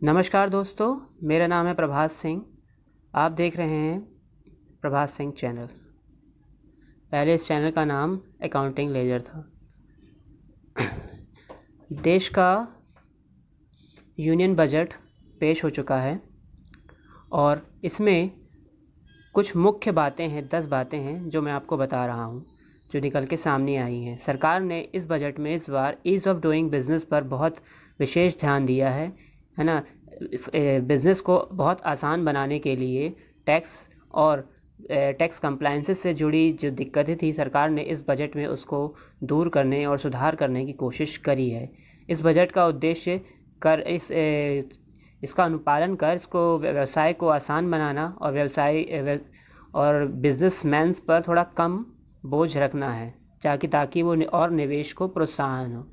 नमस्कार दोस्तों, मेरा नाम है प्रभास सिंह। आप देख रहे हैं प्रभास सिंह चैनल। पहले इस चैनल का नाम अकाउंटिंग लेजर था। देश का यूनियन बजट पेश हो चुका है और इसमें कुछ मुख्य बातें हैं, 10 बातें हैं जो मैं आपको बता रहा हूं, जो निकल के सामने आई हैं। सरकार ने इस बजट में इस बार ईज़ ऑफ डूइंग बिज़नेस पर बहुत विशेष ध्यान दिया है ना। बिज़नेस को बहुत आसान बनाने के लिए टैक्स कंप्लायंसेस से जुड़ी जो दिक्कतें थी, सरकार ने इस बजट में उसको दूर करने और सुधार करने की कोशिश करी है। इस बजट का उद्देश्य इसका अनुपालन कर इसको व्यवसाय को आसान बनाना और बिजनेसमैन्स पर थोड़ा कम बोझ रखना है, ताकि वो और निवेश को प्रोत्साहन हो।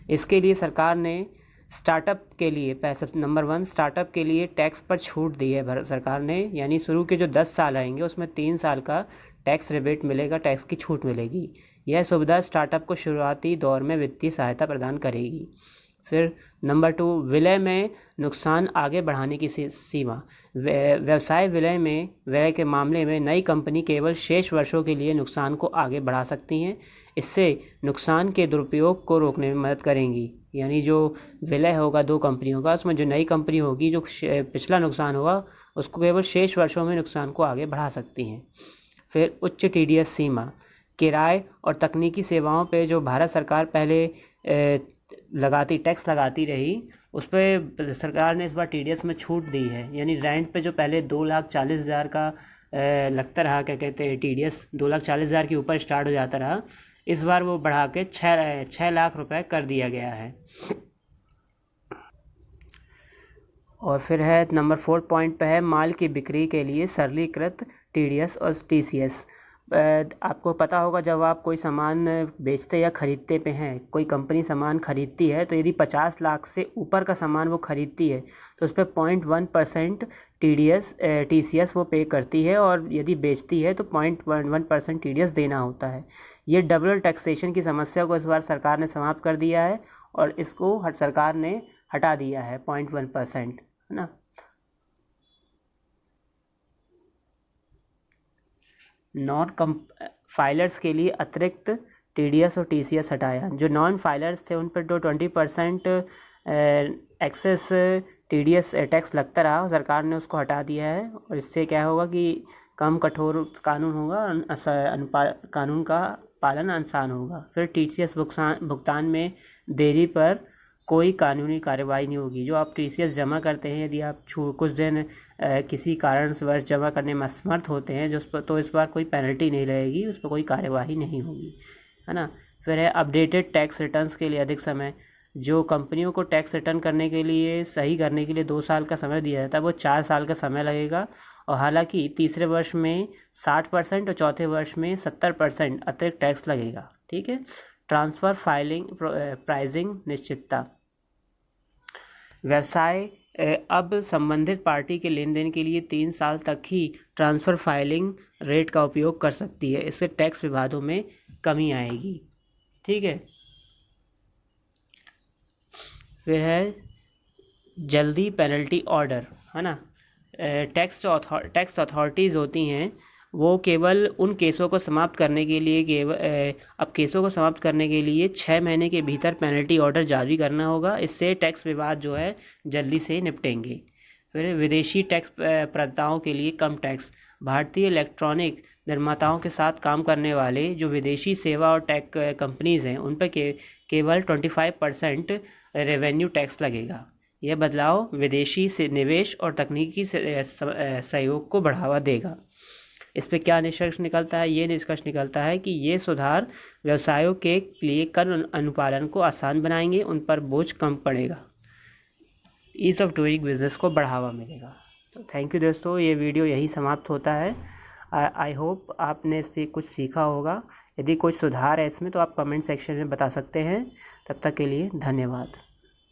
इसके लिए सरकार ने स्टार्टअप के लिए नंबर 1 स्टार्टअप के लिए टैक्स पर छूट दी है भारत सरकार ने। यानी शुरू के जो 10 साल आएंगे उसमें 3 साल का टैक्स रिबेट मिलेगा, टैक्स की छूट मिलेगी। यह सुविधा स्टार्टअप को शुरुआती दौर में वित्तीय सहायता प्रदान करेगी। फिर नंबर 2, विलय में नुकसान आगे बढ़ाने की सीमा। व्यवसाय विलय के मामले में नई कंपनी केवल शेष वर्षों के लिए नुकसान को आगे बढ़ा सकती हैं। इससे नुकसान के दुरुपयोग को रोकने में मदद करेंगी। यानी जो विलय होगा 2 कंपनियों का, उसमें जो नई कंपनी होगी, जो पिछला नुकसान होगा उसको केवल शेष वर्षों में नुकसान को आगे बढ़ा सकती हैं। फिर उच्च TDS सीमा। किराए और तकनीकी सेवाओं पे जो भारत सरकार पहले टैक्स लगाती रही, उस पर सरकार ने इस बार TDS में छूट दी है। यानी रेंट पे जो पहले 2,40,000 का लगता रहा, क्या कहते हैं, TDS 2,40,000 के ऊपर स्टार्ट हो जाता रहा, इस बार वो बढ़ा के 6 लाख रुपए कर दिया गया है। और फिर है नंबर 4 पॉइंट पे है माल की बिक्री के लिए सरलीकृत TDS और TCS। आपको पता होगा, जब आप कोई सामान बेचते या ख़रीदते पे हैं, कोई कंपनी सामान ख़रीदती है, तो यदि 50 लाख से ऊपर का सामान वो ख़रीदती है तो उस पर 0.1% TCS वो पे करती है, और यदि बेचती है तो 0.11% TDS देना होता है। ये डबल टैक्सेशन की समस्या को इस बार सरकार ने समाप्त कर दिया है और इसको सरकार ने हटा दिया है 0.1%, है ना। फाइलर्स के लिए अतिरिक्त TDS और TCS हटाया। जो नॉन फाइलर्स थे उन पर जो 20% एक्सेस TDS टैक्स लगता रहा, सरकार ने उसको हटा दिया है। और इससे क्या होगा कि कम कठोर कानून होगा, कानून का पालन आसान होगा। फिर TCS भुगतान में देरी पर कोई कानूनी कार्रवाई नहीं होगी। जो आप TCS जमा करते हैं, यदि आप कुछ दिन किसी कारणवश जमा करने में असमर्थ होते हैं, तो इस बार कोई पेनल्टी नहीं रहेगी, उस पर कोई कार्यवाही नहीं होगी, है ना। फिर है अपडेटेड टैक्स रिटर्न्स के लिए अधिक समय। जो कंपनियों को टैक्स रिटर्न करने के लिए, सही करने के लिए 2 साल का समय दिया जाता है, वो 4 साल का समय लगेगा। और हालांकि तीसरे वर्ष में 60% और चौथे वर्ष में 70% अतिरिक्त टैक्स लगेगा। ठीक है। ट्रांसफ़र फाइलिंग प्राइसिंग निश्चितता। व्यवसाय अब संबंधित पार्टी के लेन देन के लिए 3 साल तक ही ट्रांसफ़र फाइलिंग रेट का उपयोग कर सकती है। इससे टैक्स विवादों में कमी आएगी। ठीक है। फिर है जल्दी पेनल्टी ऑर्डर, है ना। टैक्स अथॉरिटीज़ होती हैं, वो केवल उन केसों को समाप्त करने के लिए अब केसों को समाप्त करने के लिए 6 महीने के भीतर पेनल्टी ऑर्डर जारी करना होगा। इससे टैक्स विवाद जो है जल्दी से निपटेंगे। फिर विदेशी टैक्स प्रदाताओं के लिए कम टैक्स। भारतीय इलेक्ट्रॉनिक निर्माताओं के साथ काम करने वाले जो विदेशी सेवा और टेक कंपनीज़ हैं, उन पर केवल 25% रेवेन्यू टैक्स लगेगा। यह बदलाव विदेशी से निवेश और तकनीकी सहयोग को बढ़ावा देगा। इस पे क्या निष्कर्ष निकलता है? ये निष्कर्ष निकलता है कि ये सुधार व्यवसायों के लिए कर अनुपालन को आसान बनाएंगे, उन पर बोझ कम पड़ेगा, ईज़ ऑफ डूइंग बिजनेस को बढ़ावा मिलेगा। तो थैंक यू दोस्तों, ये वीडियो यही समाप्त होता है। आई होप आपने इससे कुछ सीखा होगा। यदि कुछ सुधार है इसमें तो आप कमेंट सेक्शन में बता सकते हैं। तब तक के लिए धन्यवाद।